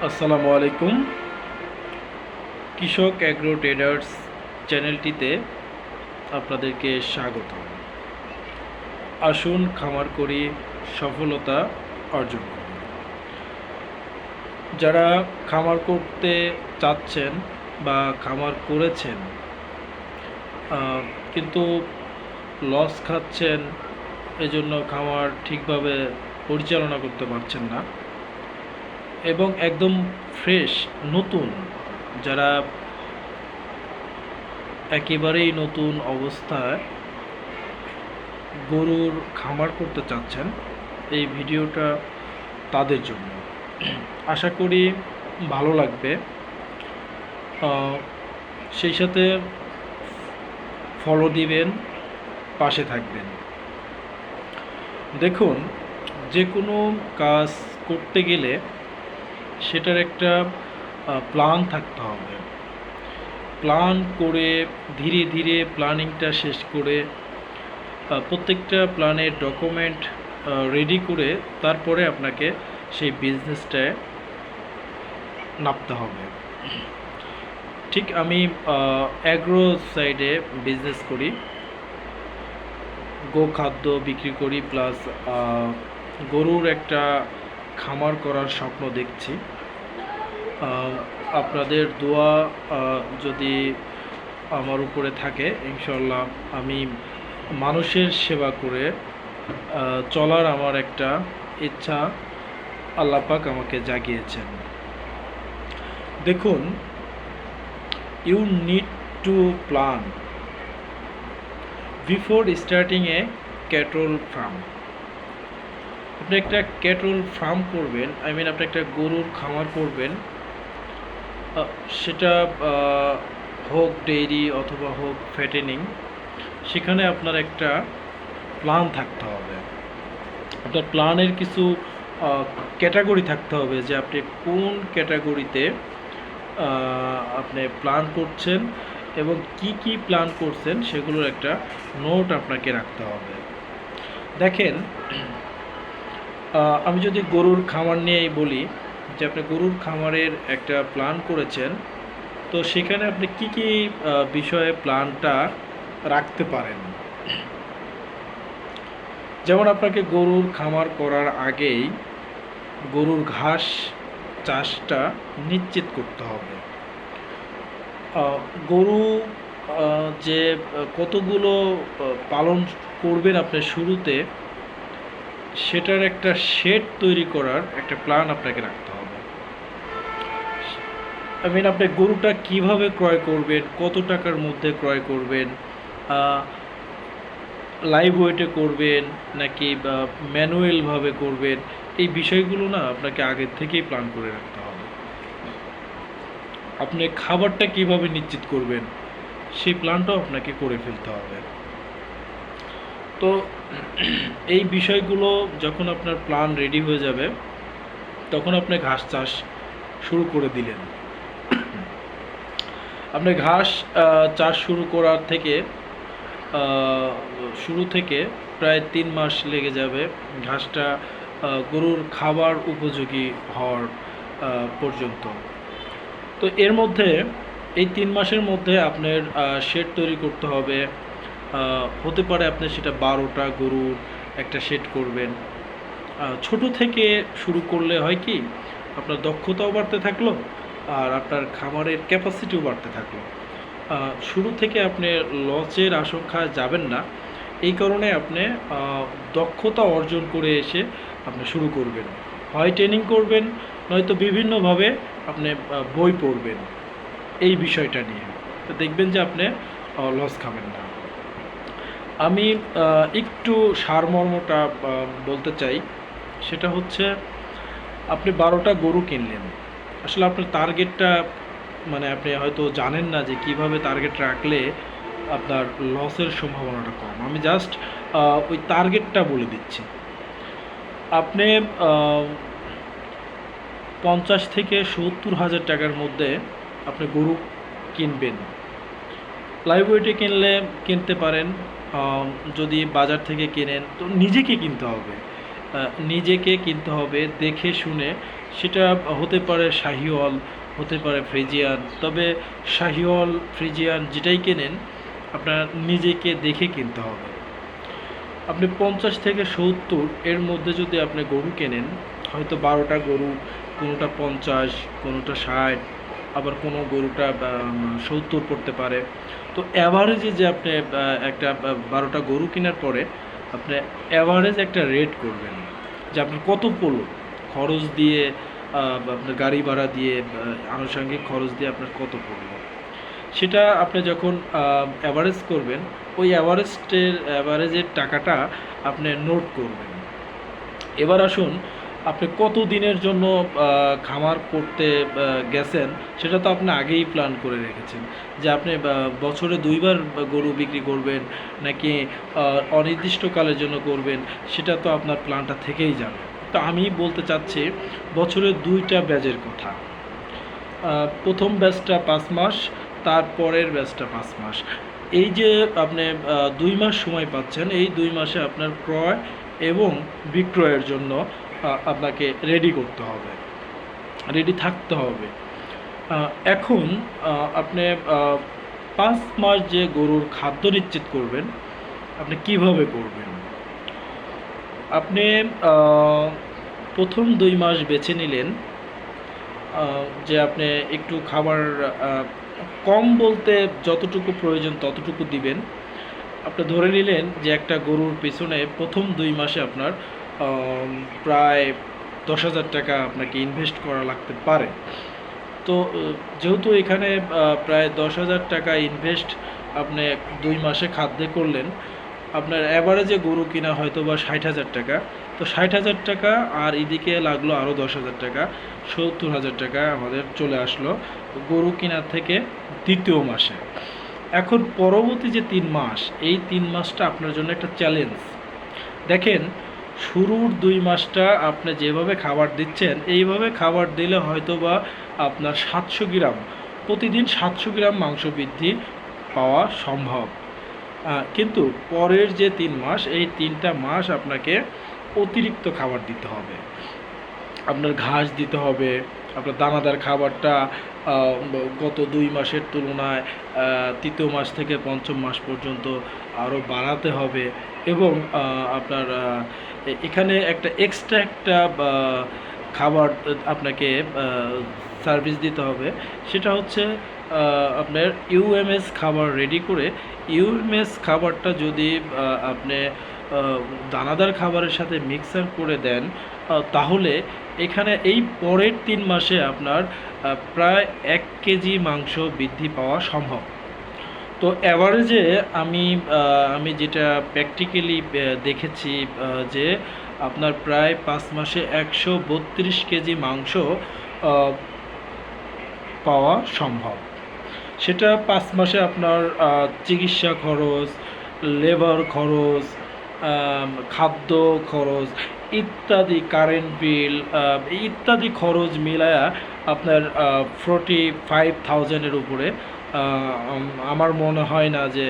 আসসালামু আলাইকুম। কৃষক অ্যাগ্রো ট্রেডার্স চ্যানেলটিতে আপনাদেরকে স্বাগত। আসুন খামার করি, সফলতা অর্জন করি। যারা খামার করতে চাচ্ছেন বা খামার করেছেন কিন্তু লস খাচ্ছেন, এজন্য খামার ঠিকভাবে পরিচালনা করতে পারছেন না, এবং একদম ফ্রেশ নতুন যারা একেবারেই নতুন অবস্থায় গরুর খামার করতে চাচ্ছেন, এই ভিডিওটা তাদের জন্য। আশা করি ভালো লাগবে। সেই সাথে ফলো দিবেন, পাশে থাকবেন। দেখুন, যে কোনো কাজ করতে গেলে সেটার একটা প্ল্যান থাকতে হবে। প্ল্যান করে ধীরে ধীরে প্ল্যানিংটা শেষ করে প্রত্যেকটা প্ল্যানের ডকুমেন্ট রেডি করে তারপরে আপনাকে সেই বিজনেসটায় নামতে হবে। ঠিক আমি অ্যাগ্রো সাইডে বিজনেস করি, গোখাদ্য বিক্রি করি, প্লাস গরুর একটা খামার করার স্বপ্ন দেখছি। আপনাদের দোয়া যদি আমার উপরে থাকে, ইনশাল্লাহ আমি মানুষের সেবা করে চলার আমার একটা ইচ্ছা আল্লাহ পাক আমাকে জাগিয়েছেন। দেখুন, you need to plan before starting a cattle farm. আপনি একটা ক্যাটল ফার্ম করবেন, আপনি একটা গরুর খামার করবেন, সেটা হোক ডেইরি অথবা হোক ফ্যাটেনিং, সেখানে আপনার একটা প্ল্যান থাকতে হবে। আপনার প্ল্যানের কিছু ক্যাটাগরি থাকতে হবে, যে আপনি কোন ক্যাটাগরিতে আপনি প্ল্যান করছেন এবং কি কি প্ল্যান করছেন সেগুলোর একটা নোট আপনাকে রাখতে হবে। দেখেন, আমি যদি গরুর খামার নিয়েই বলি, যে আপনি গরুর খামারের একটা প্ল্যান করেছেন, তো সেখানে আপনি কি কি বিষয়ে প্ল্যানটা রাখতে পারেন। যেমন আপনাকে গরুর খামার করার আগেই গরুর ঘাস চাষটা নিশ্চিত করতে হবে। গরু যে কতগুলো পালন করবেন আপনি শুরুতে, সেটার একটা শেড তৈরি করার একটা প্ল্যান আপনাকে রাখতে হবে। আপনি গরুটা কিভাবে ক্রয় করবেন, কত টাকার মধ্যে ক্রয় করবেন, লাইভ ওয়েটে করবেন নাকি ম্যানুয়ালভাবে করবেন, এই বিষয়গুলো না আপনাকে আগের থেকেই প্ল্যান করে রাখতে হবে। আপনি খাবারটা কিভাবে নিশ্চিত করবেন, সেই প্ল্যানটাও আপনাকে করে ফেলতে হবে। তো এই বিষয়গুলো যখন আপনার প্ল্যান রেডি হয়ে যাবে, তখন আপনি ঘাস চাষ শুরু করে দিলেন। আপনি ঘাস চাষ শুরু করার থেকে শুরু থেকে প্রায় 3 মাস লেগে যাবে ঘাসটা গরুর খাবার উপযোগী হওয়ার পর্যন্ত। তো এর মধ্যে এই 3 মাসের মধ্যে আপনার শেড তৈরি করতে হবে। হতে পারে আপনি সেটা 12টা গরুর একটা শেড করবেন। ছোট থেকে শুরু করলে হয় কি, আপনার দক্ষতাও বাড়তে থাকলো আর আপনার খামারের ক্যাপাসিটিও বাড়তে থাকলো। শুরু থেকে আপনি লসের আশঙ্কায় যাবেন না, এই কারণে আপনি দক্ষতা অর্জন করে এসে আপনি শুরু করবেন। হয় ট্রেনিং করবেন, নয়তো বিভিন্নভাবে আপনি বই পড়বেন এই বিষয়টা নিয়ে। তো দেখবেন যে আপনি লস খাবেন না। আমি একটু সারমর্মটা বলতে চাই, সেটা হচ্ছে আপনি 12টা গরু কিনলেন, আসলে আপনার টার্গেটটা আপনি হয়তো জানেন না যে কিভাবে টার্গেট রাখলে আপনার লসের সম্ভাবনাটা কম। আমি জাস্ট ওই টার্গেটটা বলে দিচ্ছি। আপনি 50 থেকে 70 হাজার টাকার মধ্যে আপনি গরু কিনবেন। লাইভ ওয়েটে কিনতে পারেন। যদি বাজার থেকে কেনেন তো নিজেকে কিনতে হবে, দেখে শুনে সেটা হতে পারে শাহিওয়াল, হতে পারে ফ্রিজিয়ান। তবে শাহিওয়াল, ফ্রিজিয়ান যেটাই কেনেন আপনার নিজেকে দেখে কিনতে হবে। আপনি 50 থেকে 70 এর মধ্যে যদি আপনি গরু কেনেন, হয়তো 12টা গরু, কোনোটা 50, কোনোটা 60, আবার কোনো গরুটা 70 পড়তে পারে। তো অ্যাভারেজে যে আপনি একটা 12টা গরু কেনার পরে আপনি অ্যাভারেজ একটা রেট করবেন যে আপনার কত পড়লো খরচ দিয়ে, আপনার গাড়ি ভাড়া দিয়ে, আনুষঙ্গিক খরচ দিয়ে আপনার কত পড়লো। সেটা আপনি যখন অ্যাভারেজ করবেন, ওই অ্যাভারেজের টাকাটা আপনি নোট করবেন। এবার আসুন, আপনি কত দিনের জন্য খামার করতে গেছেন, সেটা তো আপনি আগেই প্ল্যান করে রেখেছেন যে আপনি বছরে 2বার গরু বিক্রি করবেন নাকি অনির্দিষ্টকালের জন্য করবেন, সেটা তো আপনার প্ল্যানটা থেকেই যাবে। তো আমি বলতে চাচ্ছি বছরে 2টা ব্যাচের কথা। প্রথম ব্যাচটা 5 মাস, তারপরের ব্যাচটা 5 মাস। এই যে আপনি 2 মাস সময় পাচ্ছেন, এই 2 মাসে আপনার ক্রয় এবং বিক্রয়ের জন্য আপনাকে রেডি করতে হবে, রেডি থাকতে হবে। এখন আপনি 5 মাস যে গরুর খাদ্য নিশ্চিত করবেন, আপনি কিভাবে করবেন? আপনি প্রথম 2 মাস বেছে নিলেন যে আপনি একটু খাবার কম বলতে যতটুকু প্রয়োজন ততটুকু দিবেন। আপনি ধরে নিলেন যে একটা গরুর পেছনে প্রথম 2 মাসে আপনার প্রায় 10,000 টাকা আপনাকে ইনভেস্ট করা লাগতে পারে। তো যেহেতু এখানে প্রায় 10,000 টাকা ইনভেস্ট আপনি 2 মাসে খাদ্যে করলেন, আপনার অ্যাভারেজে গরু কিনা হয়তো বা 60,000 টাকা। তো 60,000 টাকা আর এদিকে লাগলো আরও 10,000 টাকা, 70,000 টাকা আমাদের চলে আসলো গরু কেনার থেকে দ্বিতীয় মাসে। এখন পরবর্তী যে 3 মাস, এই 3 মাসটা আপনার জন্য একটা চ্যালেঞ্জ। দেখেন, শুরুর 2 মাসটা আপনি যেভাবে খাবার দিচ্ছেন, এইভাবে খাবার দিলে হয়তো বা আপনার 700 গ্রাম, প্রতিদিন 700 গ্রাম মাংস বৃদ্ধি পাওয়া সম্ভব। কিন্তু পরের যে 3 মাস, এই 3টা মাস আপনাকে অতিরিক্ত খাবার দিতে হবে। আপনার ঘাস দিতে হবে, আপনার দানাদার খাবারটা গত 2 মাসের তুলনায় 3য় মাস থেকে 5ম মাস পর্যন্ত আরও বাড়াতে হবে। এবং আপনার এখানে একটা এক্সট্রা একটা খাবার আপনাকে সার্ভিস দিতে হবে। সেটা হচ্ছে আপনার ইউএমএস খাবার রেডি করে, ইউএমএস খাবারটা যদি আপনি দানাদার খাবারের সাথে মিক্সার করে দেন, তাহলে এখানে এই পরের 3 মাসে আপনার প্রায় 1 কেজি মাংস বৃদ্ধি পাওয়া সম্ভব। তো অ্যাভারেজে আমি যেটা প্র্যাকটিক্যালি দেখেছি যে আপনার প্রায় 5 মাসে 132 কেজি মাংস পাওয়া সম্ভব। সেটা 5 মাসে আপনার চিকিৎসা খরচ, লেবার খরচ, খাদ্য খরচ ইত্যাদি, কারেন্ট বিল ইত্যাদি খরচ মিলায়া আপনার 45,000-এর উপরে আমার মনে হয় না যে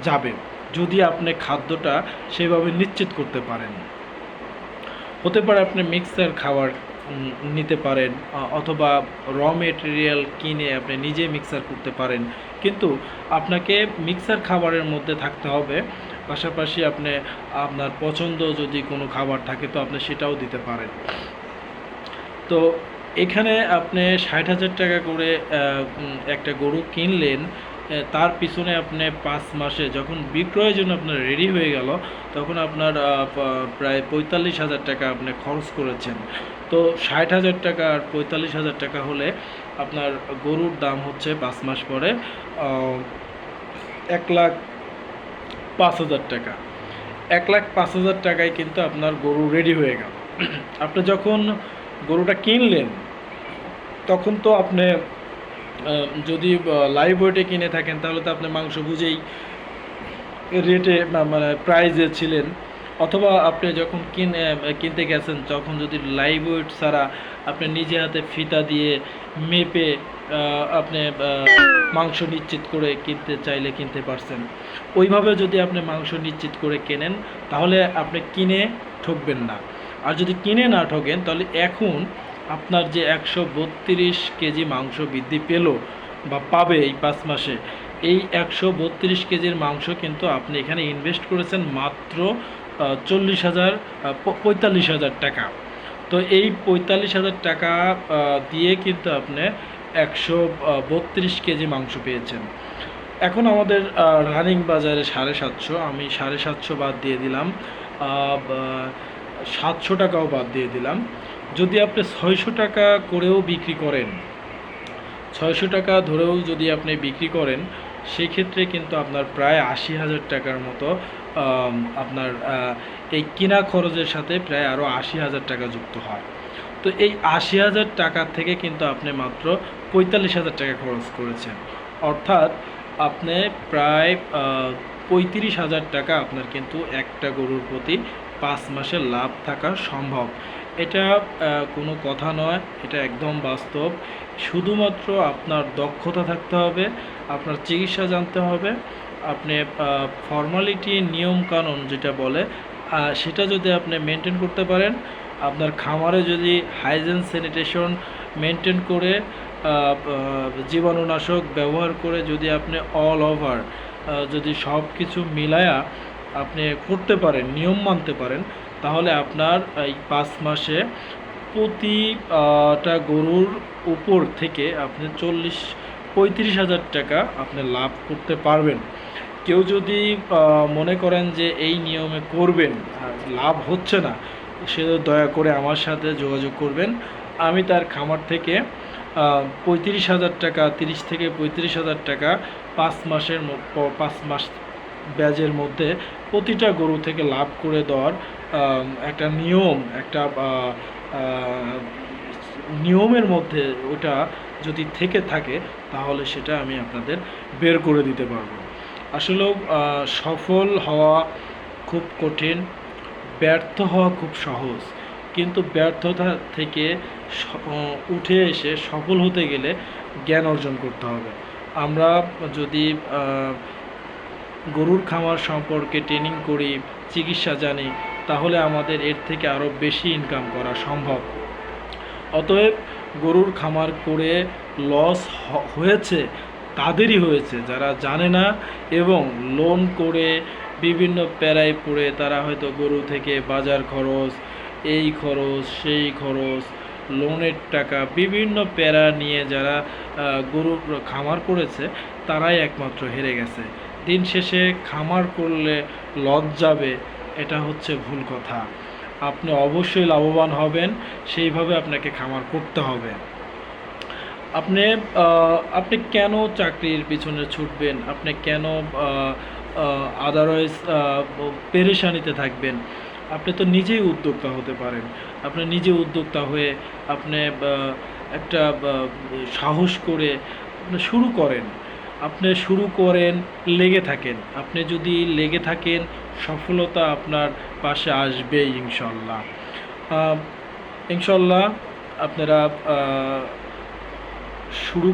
যাবে, যদি আপনি খাদ্যটা সেভাবে নিশ্চিত করতে পারেন। হতে পারে আপনি মিক্সার খাবার নিতে পারেন, অথবা র মেটেরিয়াল কিনে আপনি নিজে মিক্সার করতে পারেন। কিন্তু আপনাকে মিক্সার খাবারের মধ্যে থাকতে হবে, পাশাপাশি আপনি আপনার পছন্দ যদি কোনো খাবার থাকে তো আপনি সেটাও দিতে পারেন। তো এখানে আপনি 60,000 টাকা করে একটা গরু কিনলেন, তার পিছনে আপনি 5 মাসে যখন বিক্রয়ের জন্য আপনার রেডি হয়ে গেল, তখন আপনার প্রায় 45,000 টাকা আপনি খরচ করেছেন। তো 60,000 টাকা আর 45,000 টাকা হলে আপনার গরুর দাম হচ্ছে 5 মাস পরে 1,05,000 টাকা। 1,05,000 টাকায় কিন্তু আপনার গরু রেডি হয়ে গেল। আপনি যখন গরুটা কিনলেন, তখন তো আপনি যদি লাইভ ওয়েটে কিনে থাকেন তাহলে তো আপনি মাংস বুঝেই রেটে মানে প্রাইজে ছিলেন। অথবা আপনি যখন কিনতে গেছেন, তখন যদি লাইভ ওয়েট ছাড়া আপনি নিজে হাতে ফিতা দিয়ে মেপে আপনি মাংস নিশ্চিত করে কিনতে চাইলে কিনতে পারছেন। ওইভাবে যদি আপনি মাংস নিশ্চিত করে কেনেন, তাহলে আপনি কিনে ঠকবেন না। আর যদি কিনে না ঠকেন, তাহলে এখন আপনার যে 132 কেজি মাংস বৃদ্ধি পেল বা পাবে এই 5 মাসে, এই 132 কেজির মাংস কিন্তু আপনি এখানে ইনভেস্ট করেছেন মাত্র 40,000 45,000 টাকা। তো এই 45,000 টাকা দিয়ে কিন্তু আপনি 132 কেজি মাংস পেয়েছেন। এখন আমাদের রানিং বাজারে 750, আমি 750 বাদ দিয়ে দিলাম, 700 টাকাও বাদ দিয়ে দিলাম। যদি আপনি 600 টাকা করেও বিক্রি করেন, 600 টাকা ধরেও যদি আপনি বিক্রি করেন, সেক্ষেত্রে কিন্তু আপনার প্রায় 80,000 টাকার মতো আপনার এই কিনা খরচের সাথে প্রায় আরও 80,000 টাকা যুক্ত হয়। তো এই 80,000 টাকা থেকে কিন্তু আপনি মাত্র 45,000 টাকা খরচ করেছেন, অর্থাৎ আপনি প্রায় 35,000 টাকা আপনার কিন্তু একটা গরুর প্রতি 5 মাসের লাভ থাকা সম্ভব। এটা কোনো কথা নয়, এটা একদম বাস্তব। শুধুমাত্র আপনার দক্ষতা থাকতে হবে, আপনার চিকিৎসা জানতে হবে, আপনি ফর্মালিটি নিয়মকানুন যেটা বলে সেটা যদি আপনি মেনটেন করতে পারেন, আপনার খামারে যদি হাইজেন স্যানিটেশন মেনটেন করে জীবাণুনাশক ব্যবহার করে যদি আপনি অল ওভার যদি সব কিছু মিলায়া আপনি করতে পারেন, নিয়ম মানতে পারেন, তাহলে আপনার এই 5 মাসে প্রতিটা গরুর উপর থেকে আপনি 35,000 টাকা আপনি লাভ করতে পারবেন। কেউ যদি মনে করেন যে এই নিয়মে করবেন লাভ হচ্ছে না, সে দয়া করে আমার সাথে যোগাযোগ করবেন। আমি তার খামার থেকে 35,000 টাকা, 30 থেকে 35,000 টাকা 5 মাসের 5 মাস ব্যাজের মধ্যে প্রতিটা গরু থেকে লাভ করে দেওয়ার একটা নিয়ম, একটা নিয়মের মধ্যে ওটা যদি থেকে থাকে, তাহলে সেটা আমি আপনাদের বের করে দিতে পারবো। আসলেও সফল হওয়া খুব কঠিন, ব্যর্থ হওয়া খুব সহজ, কিন্তু ব্যর্থতা থেকে উঠে এসে সফল হতে গেলে জ্ঞান অর্জন করতে হবে। আমরা যদি গরুর খামার সম্পর্কে ট্রেনিং করি, চিকিৎসা জানি, তাহলে আমাদের এর থেকে আরও বেশি ইনকাম করা সম্ভব। অতএব গরুর খামার করে লস হয়েছে তাদেরই হয়েছে যারা জানে না এবং লোন করে বিভিন্ন প্যারায় পড়ে তারা হয়তো গরু থেকে বাজার খরচ, এই খরচ, সেই খরচ, লোনের টাকা, বিভিন্ন প্যারা নিয়ে যারা গরুর খামার করেছে তারাই একমাত্র হেরে গেছে। দিন শেষে খামার করলে লস যাবে, এটা হচ্ছে ভুল কথা। আপনি অবশ্যই লাভবান হবেন, সেইভাবে আপনাকে খামার করতে হবে। আপনি আপনি কেন চাকরির পিছনে ছুটবেন, আপনি কেন আদারওয়াইজ পেরেশানিতে থাকবেন? আপনি তো নিজেই উদ্যোক্তা হতে পারেন। আপনি নিজে উদ্যোক্তা হয়ে আপনি একটা সাহস করে আপনি শুরু করেন। আপনি শুরু করেন, লেগে থাকেন। আপনি যদি লেগে থাকেন, সফলতা আপনার পাশে আসবেই ইনশাল্লাহ। ইনশাল্লাহ আপনারা শুরু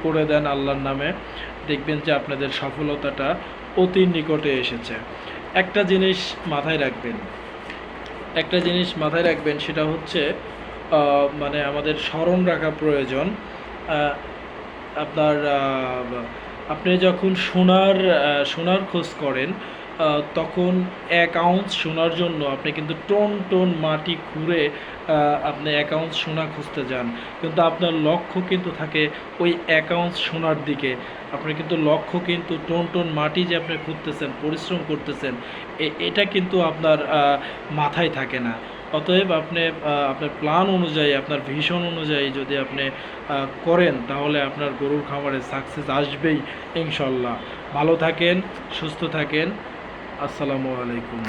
করে দেন আল্লাহর নামে, দেখবেন যে আপনাদের সফলতাটা অতি নিকটে এসেছে। একটা জিনিস মাথায় রাখবেন, সেটা হচ্ছে মানে আমাদের স্মরণ রাখা প্রয়োজন। আপনি যখন সোনার খোঁজ করেন, তখন 1 আউন্স সোনার জন্য আপনি কিন্তু টন মাটি খুঁড়ে আপনি 1 আউন্স সোনা খুঁজতে যান, কিন্তু আপনার লক্ষ্য কিন্তু থাকে ওই 1 আউন্স সোনার দিকে। আপনার কিন্তু লক্ষ্য কিন্তু টন মাটি যে আপনি খুঁজতেছেন, পরিশ্রম করতেছেন, এটা কিন্তু আপনার মাথায় থাকে না। অতএব আপনি আপনার প্ল্যান অনুযায়ী, আপনার ভিশন অনুযায়ী যদি আপনি করেন, তাহলে আপনার গরুর খামারে সাকসেস আসবেই ইনশাল্লাহ। ভালো থাকেন, সুস্থ থাকেন। আসসালামু আলাইকুম।